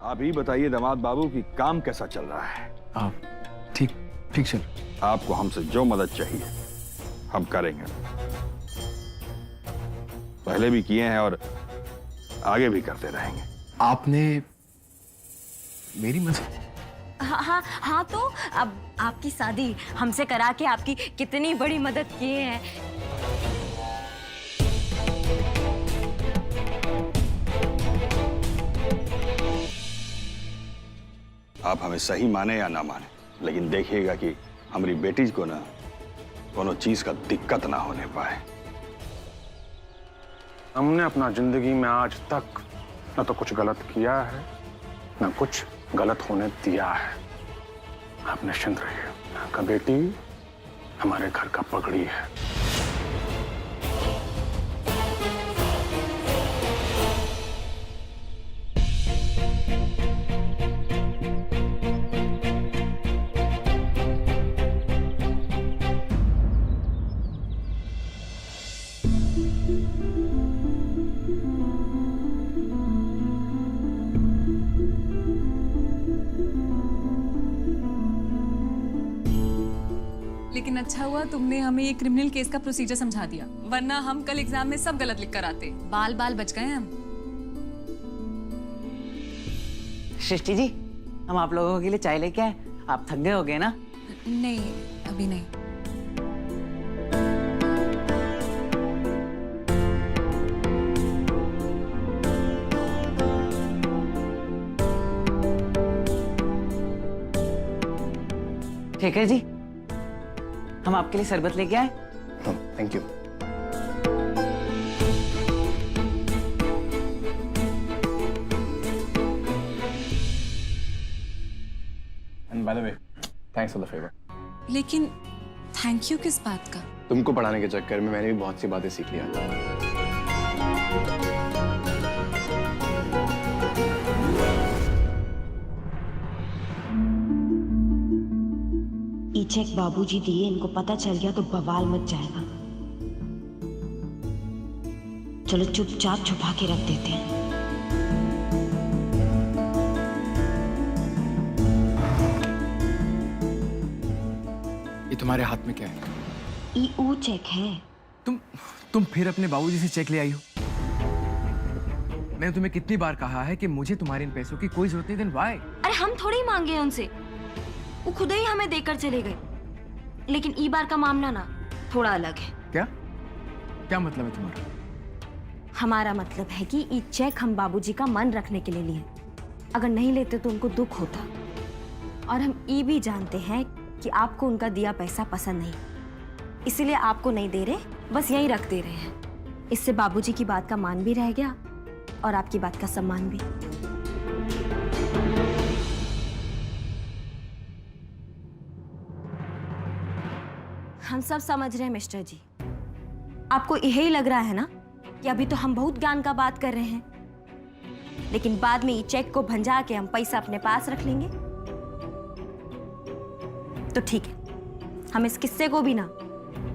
आप ही बताइए दामाद बाबू कि काम कैसा चल रहा है? आप ठीक ठीक चल। आपको हमसे जो मदद चाहिए हम करेंगे। पहले भी किए हैं और आगे भी करते रहेंगे। आपने मेरी मदद? हाँ तो अब आपकी शादी हमसे करा के आपकी कितनी बड़ी मदद किए हैं। आप हमें सही माने या ना माने, लेकिन देखिएगा कि हमारी बेटी को ना कोनो चीज का दिक्कत ना होने पाए। हमने अपना जिंदगी में आज तक न तो कुछ गलत किया है न कुछ गलत होने दिया है। आप निश्चिंत रहिए, आपका बेटी हमारे घर का पगड़ी है। लेकिन अच्छा हुआ तुमने हमें ये क्रिमिनल केस का प्रोसीजर समझा दिया, वरना हम कल एग्जाम में सब गलत लिख कर आते। बाल बाल बच गए हम। सृष्टि जी, हम आप लोगों के लिए चाय लेके आए। आप थक गए होगे ना? नहीं, अभी नहीं। ठीक है जी, हम आपके लिए शरबत लेके आए। Thank you. And by the way, thanks for the favour. लेकिन थैंक यू किस बात का? तुमको पढ़ाने के चक्कर में मैंने भी बहुत सी बातें सीख लिया। ई चेक बाबूजी दिए, इनको पता चल गया तो बवाल मच जाएगा। चलो चुपचाप छुपा के रख देते हैं। ये तुम्हारे हाथ में क्या है? ई ऊ चेक है। तुम फिर अपने बाबूजी से चेक ले आई हो? मैंने तुम्हें कितनी बार कहा है कि मुझे तुम्हारे इन पैसों की कोई जरूरत नहीं। Then why? अरे हम थोड़ी ही मांगे हैं उनसे, वो खुद ही हमें देकर चले गए। लेकिन ई बार का मामला ना थोड़ा अलग है। क्या क्या मतलब है तुम्हारा? हमारा मतलब है कि ई चेक हम बाबूजी का मन रखने के लिए लिए। अगर नहीं लेते तो उनको दुख होता। और हम ये भी जानते हैं कि आपको उनका दिया पैसा पसंद नहीं, इसीलिए आपको नहीं दे रहे, बस यहीं रख दे रहे हैं। इससे बाबूजी की बात का मान भी रह गया और आपकी बात का सम्मान भी। हम सब समझ रहे हैं मिस्टर जी। आपको यही लग रहा है ना कि अभी तो हम बहुत ज्ञान का बात कर रहे हैं, लेकिन बाद में ये चेक को भंजा के हम पैसा अपने पास रख लेंगे। तो ठीक है, हम इस किस्से को भी ना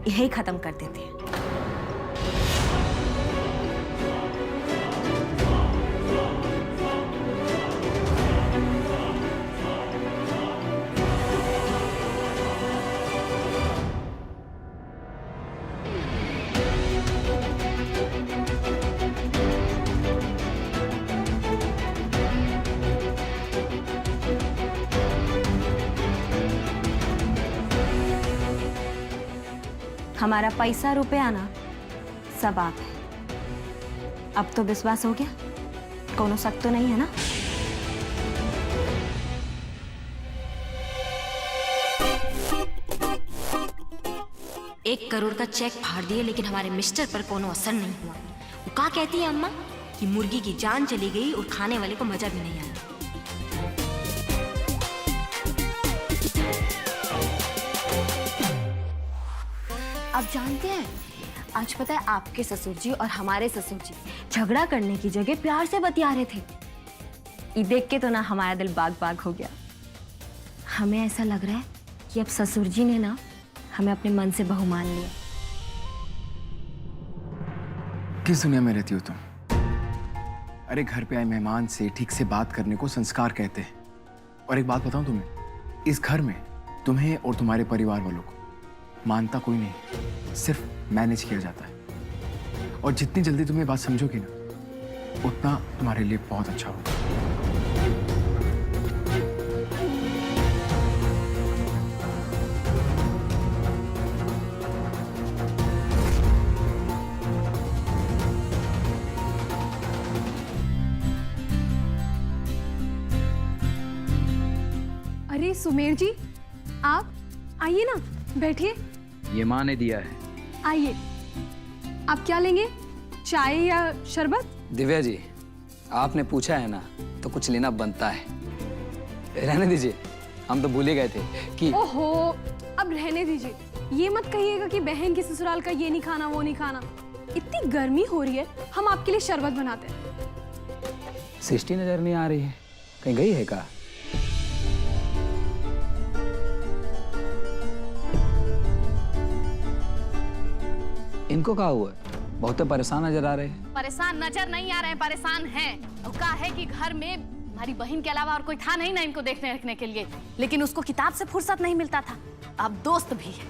यही खत्म कर देते हैं। हमारा पैसा रुपया ना सब आप है। अब तो विश्वास हो गया, कोनो शक तो नहीं है ना? एक करोड़ का चेक फाड़ दिए, लेकिन हमारे मिस्टर पर कोनो असर नहीं हुआ। वो क्या कहती है अम्मा कि मुर्गी की जान चली गई और खाने वाले को मजा भी नहीं आया। आप जानते हैं, आज पता है आपके ससुर जी और हमारे ससुर जी झगड़ा करने की जगह प्यार से बतिया रहे थे। ये देख के तो ना हमारा दिल बाग बाग हो गया। हमें ऐसा लग रहा है कि अब ससुर जी ने ना हमें अपने मन से बहू मान लिया। किस दुनिया में रहती हो तुम? अरे घर पे आए मेहमान से ठीक से बात करने को संस्कार कहते हैं। और एक बात बताऊं तुम्हें, इस घर में तुम्हें और तुम्हारे परिवार वालों को मानता कोई नहीं, सिर्फ मैनेज किया जाता है। और जितनी जल्दी तुम ये बात समझोगी ना, उतना तुम्हारे लिए बहुत अच्छा होगा। अरे सुमेर जी, आप आइए ना, बैठिए। ये माँ ने दिया है। आइए, आप क्या लेंगे, चाय या शरबत? दिव्या जी, आपने पूछा है ना, तो कुछ लेना बनता है। रहने दीजिए, हम तो भूल ही गए थे कि ओहो, अब रहने दीजिए। ये मत कहिएगा कि बहन के ससुराल का ये नहीं खाना वो नहीं खाना। इतनी गर्मी हो रही है, हम आपके लिए शरबत बनाते हैं। सृष्टि नजर नहीं आ रही है, कहीं गई है क्या? इनको क्या हुआ? बहुत परेशान नजर आ रहे हैं। परेशान नजर नहीं आ रहे हैं, परेशान हैं। और कहा है कि घर में हमारी बहन के अलावा और कोई था नहीं ना इनको देखने रखने के लिए, लेकिन उसको किताब से फुर्सत नहीं मिलता था। अब दोस्त भी है।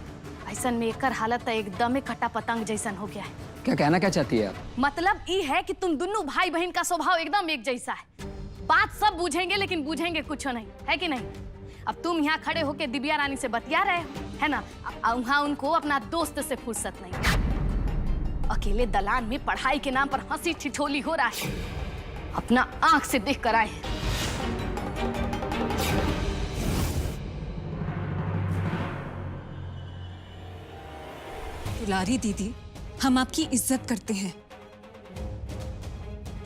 ऐसा में एकर हालत तो एकदम ही कट्टा पतंग जैसन हो गया है। क्या कहना क्या चाहती है आप? मतलब ये है कि तुम दोनों भाई बहन का स्वभाव एकदम एक जैसा है। बात सब बूझेंगे लेकिन बूझेंगे कुछ नहीं, है कि नहीं? अब तुम यहाँ खड़े होके दिव्या रानी से बतिया रहे हो, है ना? अब वहाँ उनको अपना दोस्त से फुर्सत नहीं। अकेले दलान में पढ़ाई के नाम पर हंसी ठिठोली हो रहा है। अपना आंख से देख कर आए। दुलारी दीदी, हम आपकी इज्जत करते हैं,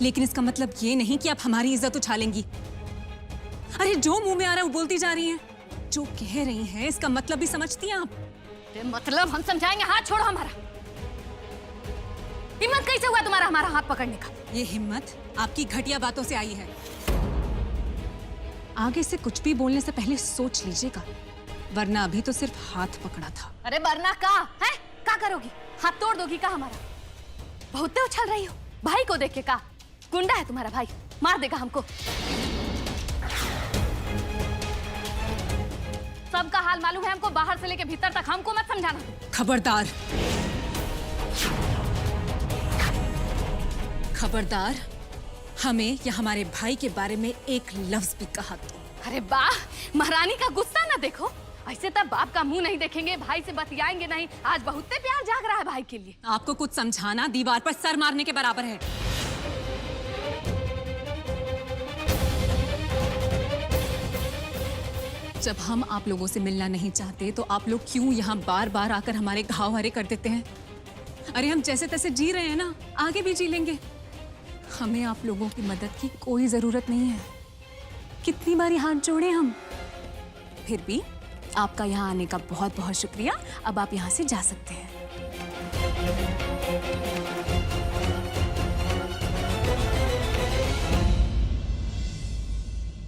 लेकिन इसका मतलब ये नहीं कि आप हमारी इज्जत उछालेंगी। अरे जो मुंह में आ रहा है वो बोलती जा रही हैं। जो कह रही हैं इसका मतलब भी समझती हैं आप? मतलब हम समझाएंगे। हाथ छोड़ो हमारा। हिम्मत कैसे हुआ तुम्हारा हमारा हाथ पकड़ने का? ये हिम्मत आपकी घटिया बातों से आई है। आगे से कुछ भी बोलने से पहले सोच लीजिएगा, वरना अभी तो सिर्फ हाथ पकड़ा था। अरे वरना का है? क्या करोगी? हाथ तोड़ दोगी का हमारा? बहुत उछल रही हो। भाई को देख के का गुंडा है तुम्हारा भाई, मार देगा हमको। सबका हाल मालूम है हमको, बाहर से लेके भीतर तक। हमको मत समझाना। खबरदार, खबरदार, हमें या हमारे भाई के बारे में एक लफ्ज भी कहा तो। अरे वाह, महारानी का गुस्सा ना देखो। ऐसे तब बाप का मुंह नहीं देखेंगे, भाई से बतियाएंगे नहीं। आज बहुत प्यार जाग रहा है भाई के लिए। आपको कुछ समझाना दीवार पर सर मारने के बराबर है। जब हम आप लोगों से मिलना नहीं चाहते तो आप लोग क्यों यहाँ बार बार आकर हमारे घाव हरे कर देते हैं? अरे हम जैसे तैसे जी रहे हैं ना, आगे भी जी लेंगे। हमें आप लोगों की मदद की कोई जरूरत नहीं है। कितनी बारी हाथ जोड़े हम। फिर भी आपका यहाँ आने का बहुत बहुत शुक्रिया। अब आप यहाँ से जा सकते हैं।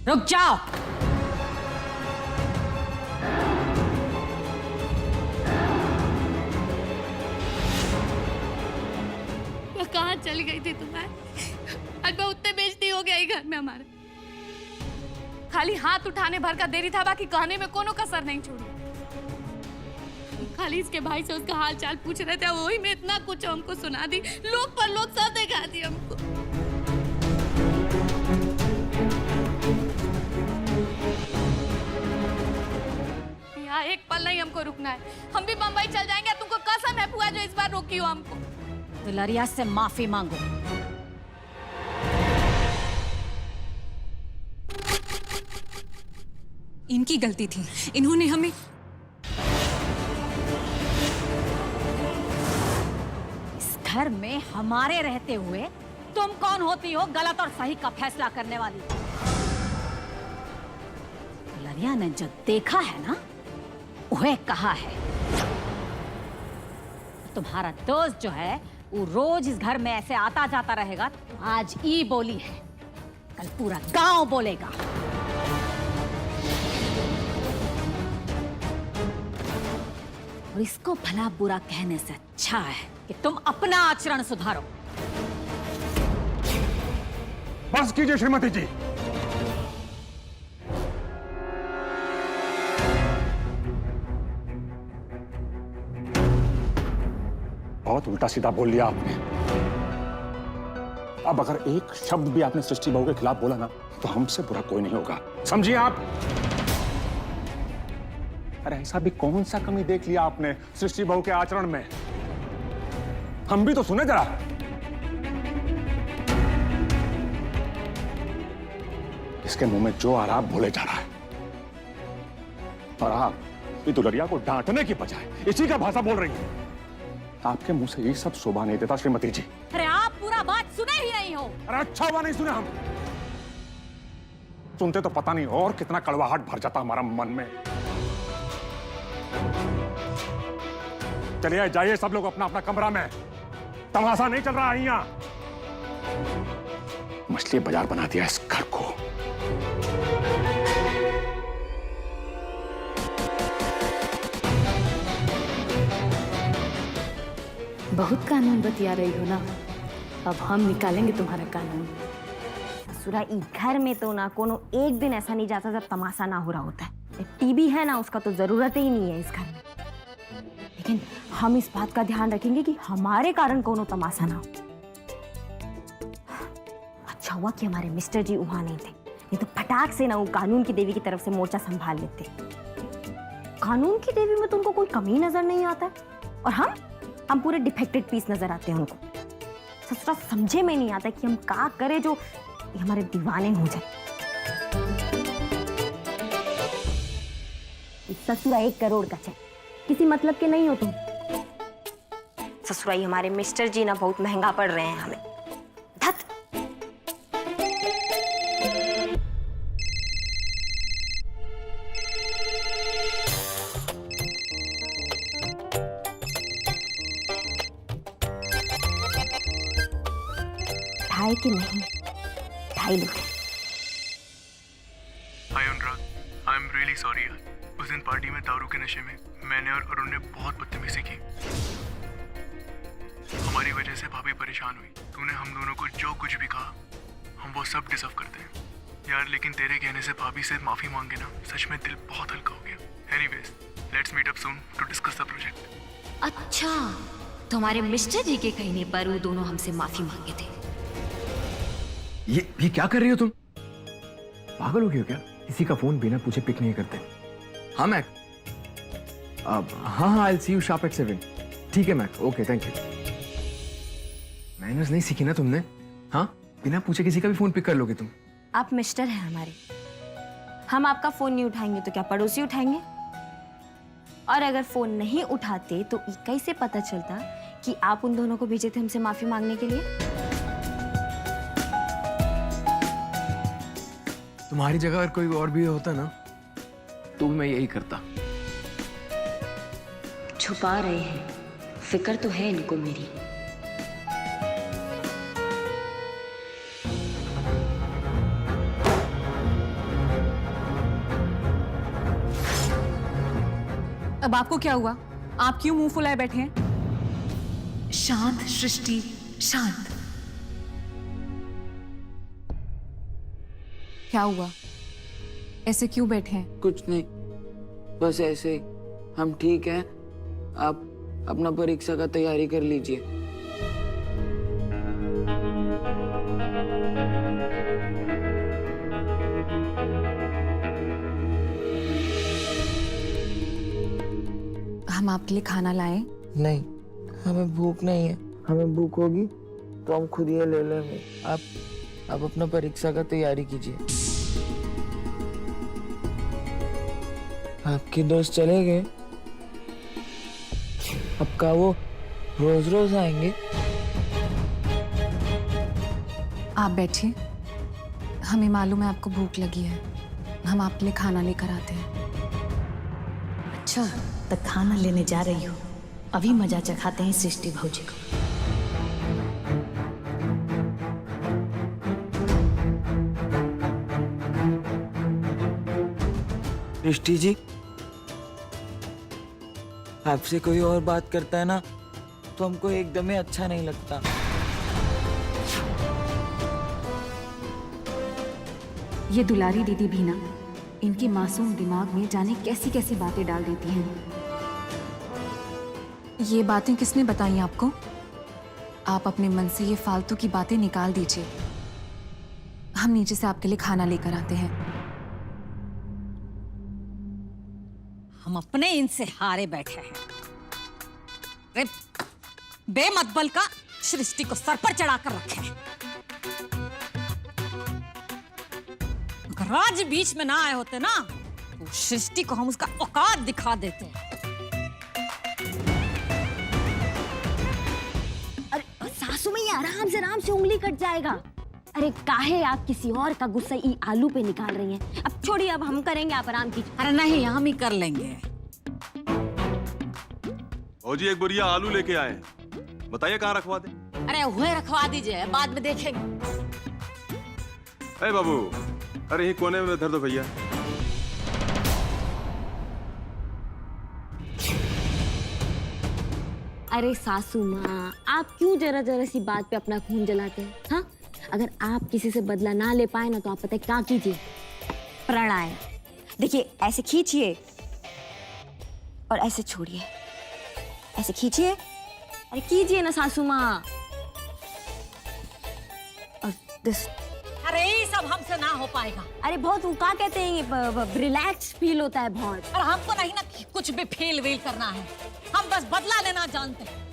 रुक जाओ। कहाँ चली गई थी तुम्हारे? आज बहुत बेइज्जती हो गया घर में हमारे। खाली हाथ उठाने भर का देरी था, बाकी कहने में कोनो कसर नहीं छोड़ी। खाली इसके भाई से उसका हाल चाल पूछ रहे थे, वही में इतना कुछ हमको सुना दी। लोग पर लोग सब दिखा दी हमको। यहाँ एक पल नहीं हमको रुकना है। हम भी बम्बई चल जाएंगे। तुमको कसम है बुआ जो इस बार रोकी हो हमको। दुलारिया से माफी मांगो। इनकी गलती थी, इन्होंने हमें। इस घर में हमारे रहते हुए तुम कौन होती हो गलत और सही का फैसला करने वाली? दुलारिया ने जो देखा है ना, वह कहा है। तुम्हारा दोस्त जो है वो रोज इस घर में ऐसे आता जाता रहेगा। तो आज ई बोली है, कल पूरा गांव बोलेगा। और इसको भला बुरा कहने से अच्छा है कि तुम अपना आचरण सुधारो। बस कीजिए श्रीमती जी। बहुत उल्टा सीधा बोल लिया आपने। अब अगर एक शब्द भी आपने सृष्टि बहू के खिलाफ बोला ना तो हमसे बुरा कोई नहीं होगा, समझिए आप। अरे ऐसा भी कौन सा कमी देख लिया आपने सृष्टि बहू के आचरण में? हम भी तो सुने जरा। इसके मुंह में जो आ रहा भूले जा रहा है, और आप ये दुलरिया को डांटने की बजाय इसी का भाषा बोल रही हैं। आपके मुंह से ये सब शोभा नहीं देता श्रीमती जी। अरे आप पूरा बात सुने ही नहीं हो। अरे अच्छा हुआ नहीं सुने हम। सुनते तो पता नहीं और कितना कड़वाहट भर जाता हमारा मन में। चलिए जाइए सब लोग अपना अपना कमरा में, तमाशा नहीं चल रहा है यहाँ। मछली बाजार बना दिया इस घर को। बहुत कानून बतिया रही हो ना, अब हम निकालेंगे तुम्हारा कानून। ससुरा ई घर में तो ना कोनो एक दिन ऐसा नहीं जाता जब तमाशा ना हो रहा होता है। टीवी है ना, उसका तो जरूरत ही नहीं है इस घर में। लेकिन हम इस बात का ध्यान रखेंगे कि हमारे कारण कोनो तमाशा ना हो। अच्छा हुआ कि हमारे मिस्टर जी वहां नहीं थे, नहीं तो फटाक से ना वो कानून की देवी की तरफ से मोर्चा संभाल लेते। कानून की देवी में तो उनको कोई कमी नजर नहीं आता है, और हम पूरे डिफेक्टेड पीस नजर आते हैं उनको। ससुरा समझे में नहीं आता कि हम क्या करें जो ये हमारे दीवाने हो जाए। ससुरा 1 करोड़ का चेक, किसी मतलब के नहीं हो तुम। ससुरा ये हमारे मिस्टर जी ना बहुत महंगा पड़ रहे हैं हमें। धत। ढाई के नहीं, 2.5 लोग। हाय अनुराग, आई एम रियली सॉरी यार। उस दिन पार्टी में दारू के नशे में मैंने और अरुण ने बहुत बदतमीजी की। हमारी वजह से भाभी परेशान हुई। तूने हम दोनों को जो कुछ भी कहा हम वो सब डिजर्व करते हैं यार, लेकिन तेरे कहने से भाभी से माफी मांगे ना, सच में दिल बहुत हल्का हो गया। Anyways, let's meet up soon to discuss the project. अच्छा, तो हमारे मिस्टर जी के कहने पर वो दोनों हमसे माफी मांगे थे। ये क्या कर रही हो तुम? पागल हो गई हो क्या? किसी का फोन बिना पूछे पिक नहीं करते। हाँ मैक, हाँ I see you sharp at 7। ठीक है Mac, okay thank you. Manners नहीं सीखी ना तुमने? हाँ, बिना पूछे किसी का भी फोन पिक कर लोगे तुम? आप मिस्टर हैं हमारे, हम आपका फोन नहीं उठाएंगे तो क्या पड़ोसी उठाएंगे? और अगर फोन नहीं उठाते तो कैसे पता चलता कि आप उन दोनों को भेजे थे हमसे माफी मांगने के लिए? तुम्हारी जगह अगर कोई और भी होता ना तो भी मैं यही करता। छुपा रहे हैं, फिक्र तो है इनको मेरी। अब आपको क्या हुआ? आप क्यों मुंह फुलाए बैठे हैं? शांत सृष्टि, शांत। क्या हुआ? ऐसे क्यों बैठे हैं? कुछ नहीं, बस ऐसे ही। हम ठीक हैं, आप अपना परीक्षा का तैयारी कर लीजिए। हम आपके लिए खाना लाएं? नहीं, हमें भूख नहीं है। हमें भूख होगी तो हम खुद ये ले लेंगे। आप अपना परीक्षा का तैयारी कीजिए। आपके दोस्त चले गए, अब का वो रोज रोज आएंगे? आप बैठिए, हमें मालूम है आपको भूख लगी है, हम आपके लिए खाना लेकर आते हैं। अच्छा, तो खाना लेने जा रही हो? अभी मजा चखाते हैं सृष्टि भौजी को। सृष्टि जी, आपसे कोई और बात करता है ना तो हमको एकदम ही अच्छा नहीं लगता। ये दुलारी दीदी भी ना इनके मासूम दिमाग में जाने कैसी कैसी बातें डाल देती हैं। ये बातें किसने बताई आपको? आप अपने मन से ये फालतू की बातें निकाल दीजिए। हम नीचे से आपके लिए खाना लेकर आते हैं। हम अपने इनसे हारे बैठे हैं। अरे बेमतबल का सृष्टि को सर पर चढ़ाकर रखे हैं। अगर आज बीच में ना आए होते ना तो सृष्टि को हम उसका औकात दिखा देते। अरे सासू में आराम से उंगली कट जाएगा। अरे काहे आप किसी और का गुस्सा ई आलू पे निकाल रही हैं? अब छोड़िए, अब हम करेंगे, आप आराम कीजिए। अरे नहीं, हम ही कर लेंगे। ओ जी, एक बोरिया आलू लेके आए, बताइए कहाँ रखवा दे? अरे हुए रखवा दीजिए, बाद में देखेंगे। अरे बाबू, अरे ये कोने में धर दो भैया। अरे सासू माँ, आप क्यों जरा सी बात पे अपना खून जलाते हैं? हाँ, अगर आप किसी से बदला ना ले पाए ना तो आप पता है क्या कीजिए? प्राणायाम। देखिए, ऐसे खींचिए और ऐसे छोड़िए, ऐसे खींचिए। अरे कीजिए ना सासू माँ। और दिस। अरे ये सब हमसे ना हो पाएगा। अरे बहुत, वो क्या कहते हैं, रिलैक्स फील होता है बहुत। और हमको नहीं ना कुछ भी फील वील करना है, हम बस बदला लेना जानते हैं।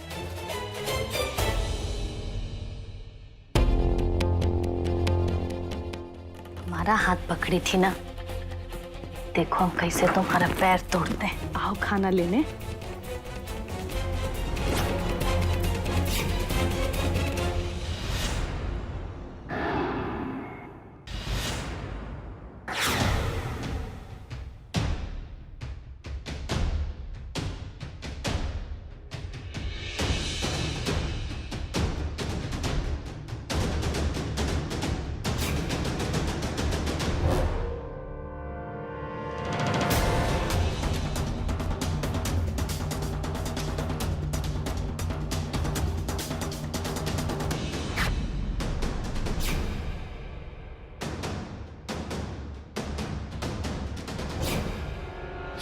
हमारा हाथ पकड़ी थी ना, देखो हम कैसे तुम्हारा पैर तोड़ते हैं। आओ खाना लेने।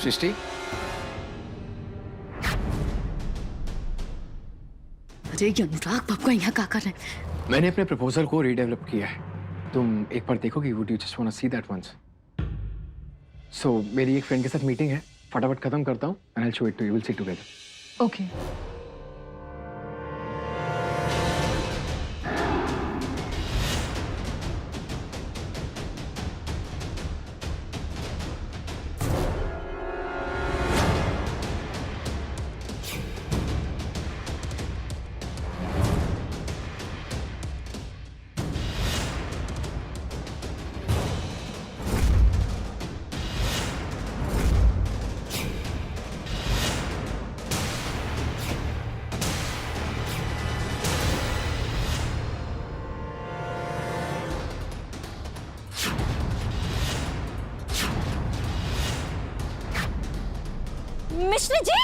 सृष्टि, अरे ये अनुराग बाबू यहाँ क्या कर रहे हैं? मैंने अपने प्रपोजल को रीडेवलप किया है। तुम एक बार देखोगी? Would you just want to see that once? So मेरी एक फ्रेंड के साथ मीटिंग है, फटाफट खत्म करता हूँ and I will show it to you. Will see together. Okay. Mishra ji,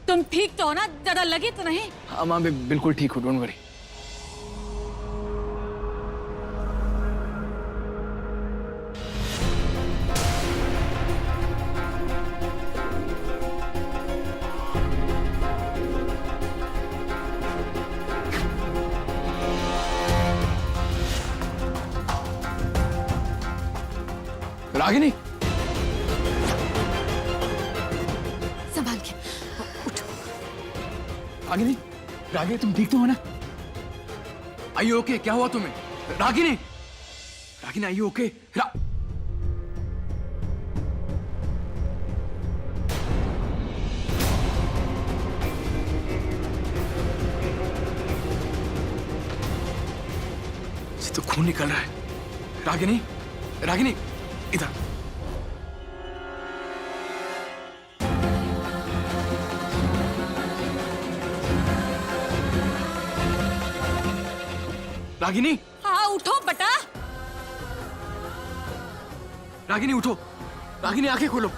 तुम ठीक तो हो ना? ज्यादा लगी तो नहीं? हाँ माँ, बिल्कुल ठीक हूँ, डोंट वरी। रागिनी, संभाल के उठो। रागिनी, रागिनी तुम ठीक तो हो ना? Are you okay? क्या हुआ तुम्हें? Ragini, Ragini are you okay? ये तो खून निकल रहा है। रागिनी, रागिनी, इधर। रागिनी, हाँ उठो बेटा। रागिनी उठो। रागिनी आंखें खोलो।